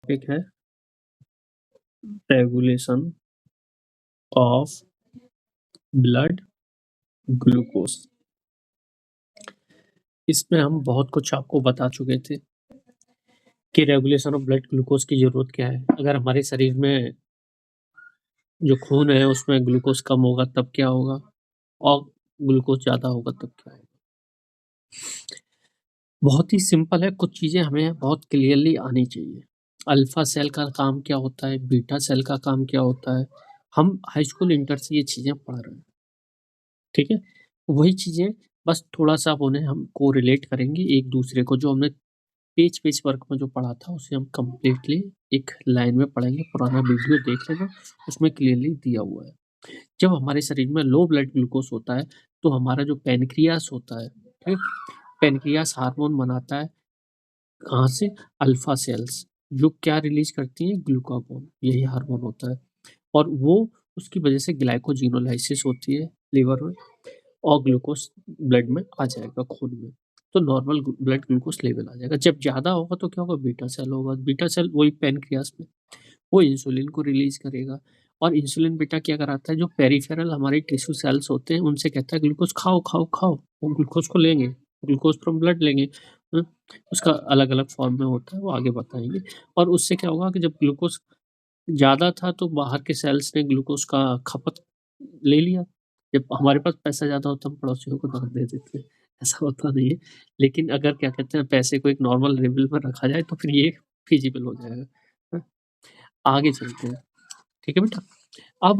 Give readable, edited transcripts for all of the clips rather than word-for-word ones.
Topic है regulation of blood glucose. इसमें हम बहुत कुछ आपको बता चुके थे कि रेगुलेशन ऑफ ब्लड ग्लूकोज की जरूरत क्या है। अगर हमारे शरीर में जो खून है उसमें ग्लूकोज कम होगा तब क्या होगा, और ग्लूकोज ज्यादा होगा तब क्या होगा। बहुत ही सिंपल है, कुछ चीजें हमें बहुत क्लियरली आनी चाहिए। अल्फा सेल का काम क्या होता है, बीटा सेल का काम क्या होता है, हम हाई स्कूल इंटर से ये चीजें पढ़ रहे हैं। ठीक है, वही चीजें बस थोड़ा सा अब उन्हें हम कोरिलेट करेंगे एक दूसरे को। जो हमने पेज पेज वर्क में जो पढ़ा था उसे हम कंप्लीटली एक लाइन में पढ़ेंगे। पुराना वीडियो देख लेना, उसमें क्लियरली दिया हुआ है। जब हमारे शरीर में लो ब्लड ग्लूकोज होता है तो हमारा जो पेनक्रियास होता है, ठीक, पेनक्रियास हार्मोन बनाता है। कहाँ से? अल्फा सेल्स, जो क्या रिलीज करती हैं? ग्लूकागोन, यही हार्मोन होता है। और वो उसकी वजह से ग्लाइकोजिनोलाइसिस होती है लिवर में, और ग्लूकोज ब्लड में आ जाएगा, खून में। तो नॉर्मल ब्लड ग्लूकोज लेवल आ जाएगा। जब ज़्यादा होगा तो क्या होगा? बीटा सेल होगा। बीटा सेल वही पैनक्रियास में, वो इंसुलिन को रिलीज करेगा। और इंसुलिन बेटा क्या कराता है? जो पेरिफेरल हमारे टिश्यू सेल्स होते हैं उनसे कहता है ग्लूकोज खाओ खाओ खाओ। वो ग्लूकोज को लेंगे, ग्लूकोज फ्रॉम ब्लड लेंगे। हम्म, उसका अलग अलग फॉर्म में होता है, वो आगे बताएंगे। और उससे क्या होगा कि जब ग्लूकोज ज़्यादा था तो बाहर के सेल्स ने ग्लूकोज का खपत ले लिया। जब हमारे पास पैसा ज़्यादा होता है हम पड़ोसियों को दान दे देते हैं, ऐसा होता नहीं है। लेकिन अगर क्या कहते हैं, पैसे को एक नॉर्मल लेवल पर रखा जाए तो फिर ये फिजिबल हो जाएगा। हाँ, आगे चलते हैं। ठीक है बेटा, अब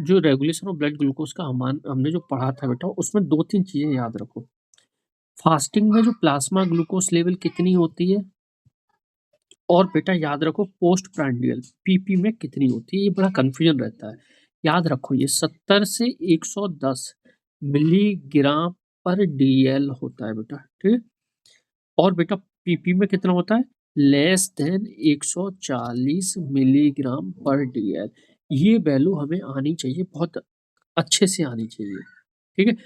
जो रेगुलेशन ऑफ ब्लड ग्लूकोज का हमने जो पढ़ा था बेटा, उसमें दो तीन चीजें याद रखो। फास्टिंग में जो प्लाज्मा ग्लूकोज लेवल कितनी होती है, और बेटा याद रखो पोस्ट प्रांडियल पीपी में कितनी होती है। ये बड़ा कंफ्यूजन रहता है। याद रखो ये 70 से 110 मिलीग्राम पर डीएल होता है बेटा, ठीक है। और बेटा पीपी में कितना होता है? लेस देन 140 मिलीग्राम पर डीएल। ये वैल्यू हमें आनी चाहिए, बहुत अच्छे से आनी चाहिए। ठीक है।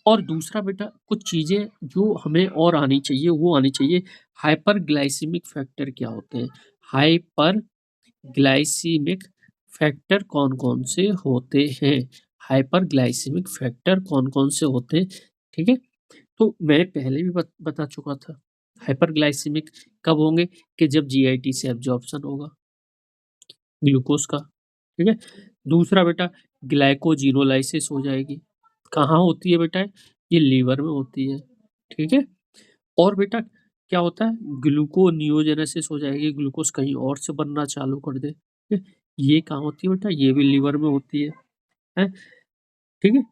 और दूसरा बेटा कुछ चीजें जो हमें और आनी चाहिए, वो आनी चाहिए। हाइपर ग्लाइसीमिक फैक्टर क्या होते हैं? हाइपर ग्लाइसीमिक फैक्टर कौन कौन से होते हैं? हाइपर ग्लाइसीमिक फैक्टर कौन कौन से होते हैं? ठीक है, तो मैं पहले भी बता चुका था। हाइपर ग्लाइसीमिक कब होंगे? कि जब जीआईटी से एब्जॉर्प्शन होगा ग्लूकोज का। ठीक है। दूसरा बेटा ग्लाइकोजिनोलाइसिस हो जाएगी। कहाँ होती है बेटा? ये लीवर में होती है। ठीक है। और बेटा क्या होता है? ग्लूकोनियोजेनेसिस हो जाएगी, ग्लूकोज कहीं और से बनना चालू कर दे। ठीक है? ये कहाँ होती है बेटा? ये भी लीवर में होती है? ठीक है।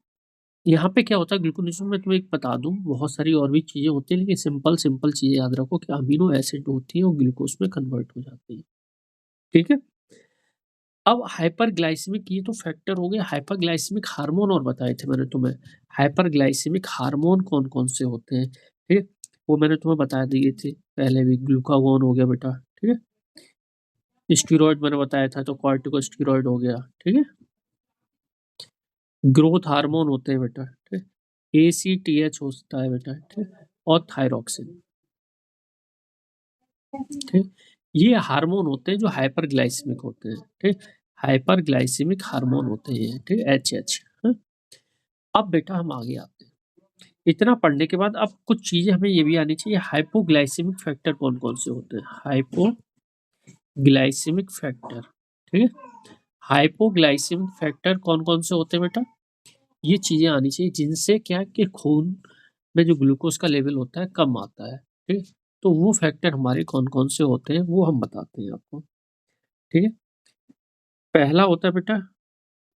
यहाँ पे क्या होता है ग्लूकोनेशन में, तुम्हें एक बता दूं, बहुत सारी और भी चीजें होती है, लेकिन सिंपल सिंपल चीजें याद रखो कि अमीनो एसिड होती है और ग्लूकोज में कन्वर्ट हो जाती है। ठीक है। अब हाइपरग्लाइसेमिक ये तो फैक्टर हो गए। हाइपरग्लाइसेमिक हार्मोन और बताए थे मैंने तुम्हें। हाइपरग्लाइसेमिक हार्मोन कौन कौन से होते हैं? ठीक है, वो मैंने तुम्हें बता दिए थे पहले भी। ग्लूकागोन हो गया बेटा, ठीक है। स्टीरॉयड मैंने बताया था, तो कॉर्टिकोस्टीरॉयड हो गया, ठीक है। ग्रोथ हार्मोन होते हैं बेटा, ठीक है। ACTH होता है बेटा, ठीक है। और थायरॉक्सिन, ठीक। ये हार्मोन होते हैं जो हाइपरग्लाइसेमिक होते हैं, ठीक। हाइपरग्लाइसेमिक हार्मोन होते हैं, ठीक। HH। अब बेटा हम आगे आते हैं। इतना पढ़ने के बाद अब कुछ चीजें हमें ये भी आनी चाहिए। हाइपोग्लाइसेमिक फैक्टर कौन कौन से होते हैं? हाइपोग्लाइसेमिक फैक्टर, ठीक है। हाइपोग्लाइसेमिक फैक्टर कौन कौन से होते हैं बेटा? ये चीजें आनी चाहिए जिनसे क्या कि खून में जो ग्लूकोज का लेवल होता है कम आता है, ठीक है। तो वो फैक्टर हमारे कौन कौन से होते हैं वो हम बताते हैं आपको, ठीक है। पहला होता है बेटा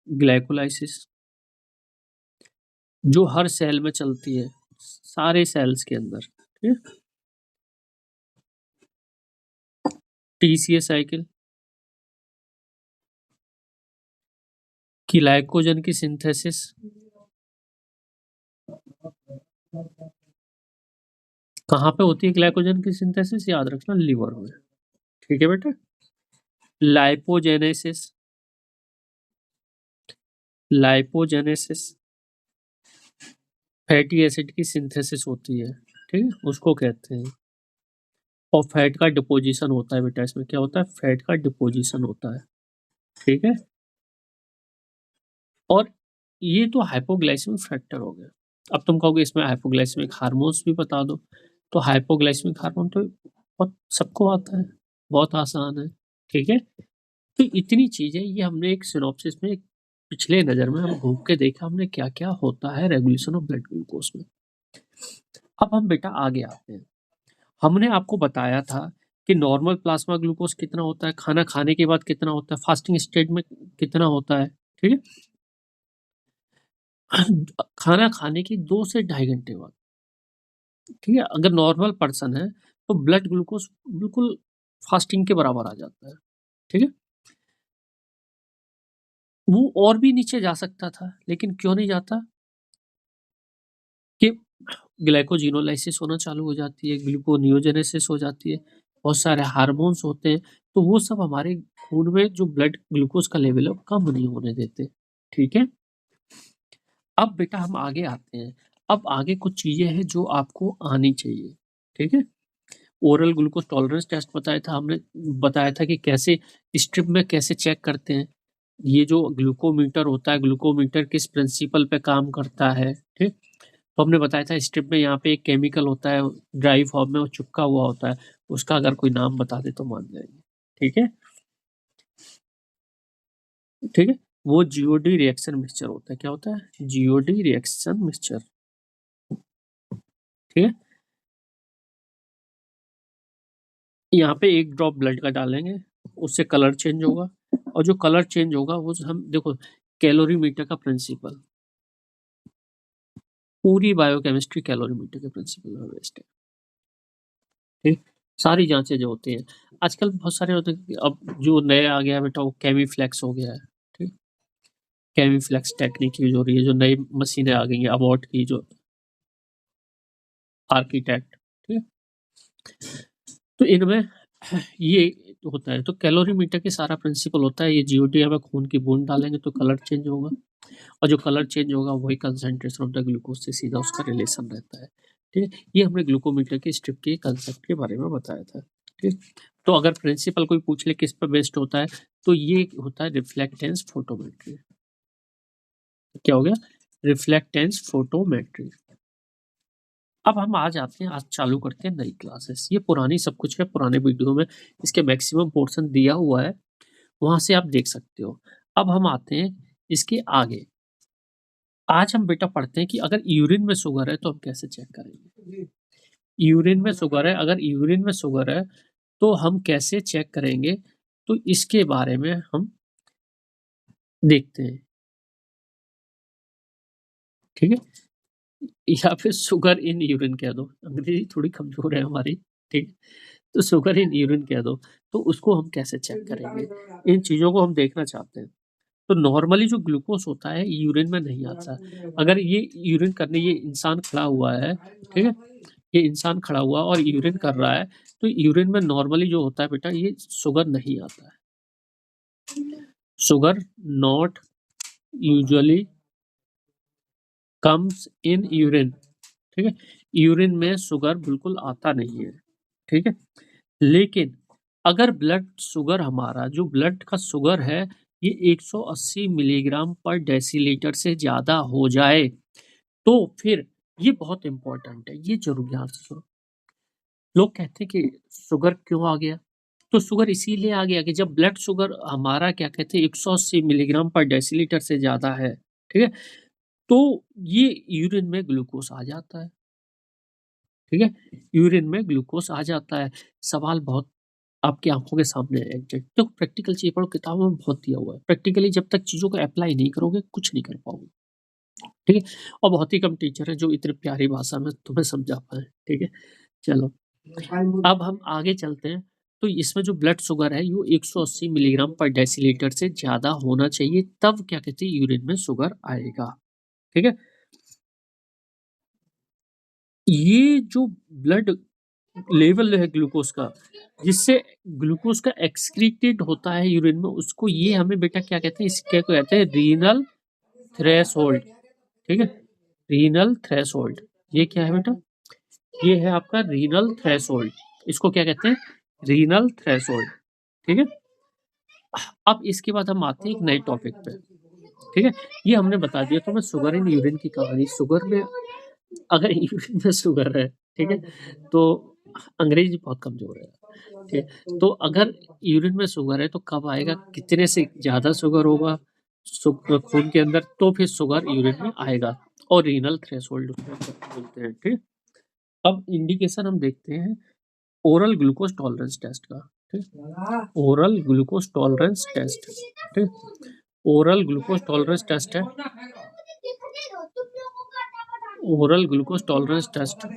ग्लाइकोलाइसिस, जो हर सेल में चलती है, सारे सेल्स के अंदर, ठीक है। TCA साइकिल, ग्लाइकोजन की सिंथेसिस, कहाँ पे होती है ग्लाइकोजन की सिंथेसिस? याद रखना, लीवर में, ठीक है बेटा। लाइपोजेनेसिस, लाइपोजेनेसिस फैटी एसिड की सिंथेसिस होती है, ठीक है, उसको कहते हैं। और फैट का डिपोजिशन होता है बेटा, इसमें क्या होता है, फैट का डिपोजिशन होता है, ठीक है। और ये तो हाइपोग्लाइसेमिक फैक्टर हो गया। अब तुम कहोगे इसमें हाइपोग्लाइसेमिक हार्मोन्स भी बता दो, तो हाइपोग्लाइसेमिक हार्मोन तो बहुत सबको आता है, बहुत आसान है, ठीक है। तो इतनी चीजें ये हमने एक सिनॉप्सिस में एक पिछले नजर में हम घूम के देखा हमने क्या क्या होता है रेगुलेशन ऑफ ब्लड ग्लूकोज में। अब हम बेटा आगे आते हैं। हमने आपको बताया था कि नॉर्मल प्लाज्मा ग्लूकोज कितना होता है, खाना खाने के बाद कितना होता है, फास्टिंग स्टेट में कितना होता है, ठीक है। खाना खाने के 2 से ढाई घंटे बाद, ठीक है, अगर नॉर्मल पर्सन है तो ब्लड ग्लूकोज बिल्कुल फास्टिंग के बराबर आ जाता है, ठीक है। वो और भी नीचे जा सकता था, लेकिन क्यों नहीं जाता कि ग्लाइकोजिनोलाइसिस होना चालू हो जाती है, ग्लूकोनियोजेनेसिस हो जाती है, बहुत सारे हार्मोन्स होते हैं, तो वो सब हमारे खून में जो ब्लड ग्लूकोज का लेवल है वो कम नहीं होने देते, ठीक है। अब बेटा हम आगे आते हैं। अब आगे कुछ चीजें हैं जो आपको आनी चाहिए, ठीक है। ओरल ग्लूकोज टॉलरेंस टेस्ट बताया था हमने, बताया था कि कैसे स्ट्रिप में कैसे चेक करते हैं। ये जो ग्लूकोमीटर होता है, ग्लूकोमीटर किस प्रिंसिपल पे काम करता है, ठीक। तो हमने बताया था स्ट्रिप में यहाँ पे एक केमिकल होता है, ड्राई फॉर्म में वो चिपका हुआ होता है, उसका अगर कोई नाम बता दे तो मान जाएंगे, ठीक है, ठीक है। वो जीओडी रिएक्शन मिक्सचर होता है, क्या होता है, जीओडी रिएक्शन मिक्सचर, ठीक है। यहाँ पे एक ड्रॉप ब्लड का डालेंगे, उससे कलर चेंज होगा, और जो कलर चेंज होगा वो हम देखो कैलोरीमीटर का प्रिंसिपल, पूरी बायोकेमिस्ट्री कैलोरीमीटर के प्रिंसिपल में बेस्ड है, ठीक। सारी जांचें जो होती हैं आजकल बहुत सारे होते हैं, अब जो नया आ गया है बेटा वो केमीफ्लेक्स हो गया है, ठीक। केमीफ्लेक्स टेक्निक यूज हो रही है, जो नई मशीनें आ गई हैं अबॉट की, जो आर्किटेक्ट, ठीक है। तो इनमें ये होता है, तो कैलोरीमीटर के सारा प्रिंसिपल होता है, ये जीओडी में खून की बूंद डालेंगे तो कलर चेंज होगा, और जो कलर चेंज होगा वही कंसंट्रेशन ऑफ द ग्लूकोज से सीधा उसका रिलेशन रहता है, ठीक है। ये हमने ग्लूकोमीटर के स्ट्रिप के कंसेप्ट के बारे में बताया था, ठीक। तो अगर प्रिंसिपल कोई पूछ ले किस पर बेस्ड होता है, तो ये होता है रिफ्लेक्टेंस फोटोमेट्री। क्या हो गया, रिफ्लेक्टेंस फोटोमेट्री। अब हम आ जाते हैं, आज चालू करते हैं नई क्लासेस। ये पुरानी सब कुछ है, पुराने वीडियो में इसके मैक्सिमम पोर्शन दिया हुआ है, वहां से आप देख सकते हो। अब हम आते हैं इसके आगे। आज हम बेटा पढ़ते हैं कि अगर यूरिन में शुगर है तो हम कैसे चेक करेंगे। यूरिन में शुगर है, अगर यूरिन में शुगर है तो हम कैसे चेक करेंगे, तो इसके बारे में हम देखते हैं, ठीक है। या फिर शुगर इन यूरिन कह दो, अंग्रेजी थोड़ी कमजोर है हमारी, ठीक है। तो शुगर इन यूरिन कह दो, तो उसको हम कैसे चेक करेंगे, इन चीजों को हम देखना चाहते हैं। तो नॉर्मली जो ग्लूकोज होता है यूरिन में नहीं आता। अगर ये यूरिन करने ये इंसान खड़ा हुआ है, ठीक है, ये इंसान खड़ा हुआ और यूरिन कर रहा है, तो यूरिन में नॉर्मली जो होता है बेटा ये शुगर नहीं आता है। Sugar not usually comes in urine, ठीक है। यूरिन में शुगर बिल्कुल आता नहीं है, ठीक है। लेकिन अगर ब्लड शुगर हमारा जो ब्लड का शुगर है ये 180 मिलीग्राम पर डेसीलीटर से ज़्यादा हो जाए, तो फिर ये बहुत इंपॉर्टेंट है, ये जरूर ध्यान से सुनो। लोग कहते हैं कि शुगर क्यों आ गया, तो शुगर इसीलिए आ गया कि जब ब्लड शुगर हमारा क्या कहते हैं 180 मिलीग्राम पर डेसीलीटर से ज़्यादा है, ठीक है, तो ये यूरिन में ग्लूकोज आ जाता है, ठीक है। यूरिन में ग्लूकोज आ जाता है। सवाल बहुत आपकी आंखों के सामने है एग्जैक्ट, तो प्रैक्टिकल चीज पढ़ो, किताबों में बहुत दिया हुआ है, प्रैक्टिकली जब तक चीजों को अप्लाई नहीं करोगे कुछ नहीं कर पाओगे, ठीक है। और बहुत ही कम टीचर है जो इतनी प्यारी भाषा में तुम्हें समझा पाए, ठीक है। चलो अब हम आगे चलते हैं। तो इसमें जो ब्लड शुगर है ये 180 मिलीग्राम पर डेसीलीटर से ज्यादा होना चाहिए, तब क्या कहते हैं यूरिन में शुगर आएगा, ठीक है। ये जो ब्लड लेवल है ग्लूकोज का, जिससे ग्लूकोज का एक्सक्रीटेड होता है यूरिन में, उसको ये हमें बेटा क्या कहते हैं, इसके को कहते हैं रीनल थ्रेशोल्ड, ठीक है। रीनल थ्रेशोल्ड, ये क्या है बेटा, ये है आपका रीनल थ्रेशोल्ड। इसको क्या कहते हैं? रीनल थ्रेशोल्ड, ठीक है? अब इसके बाद हम आते हैं एक नए टॉपिक पे, ठीक है? ये हमने बता दिया तुम्हें शुगर इन यूरिन की कहानी। शुगर में अगर यूरिन में शुगर है, ठीक है? तो अंग्रेज़ी बहुत कमज़ोर है, ठीक है? तो अगर यूरिन में शुगर है तो कब आएगा? कितने से ज़्यादा शुगर होगा खून के अंदर तो फिर शुगर यूरिन में आएगा और रीनल थ्रेशोल्ड उसको बोलते हैं, ठीक? अब इंडिकेशन हम देखते हैं ओरल ग्लूकोज टॉलरेंस टेस्ट का, ठीक? ओरल ग्लूकोज टॉलरेंस टेस्ट, ठीक? ओरल ग्लूकोज टॉलरेंस टेस्ट है। Oral glucose tolerance test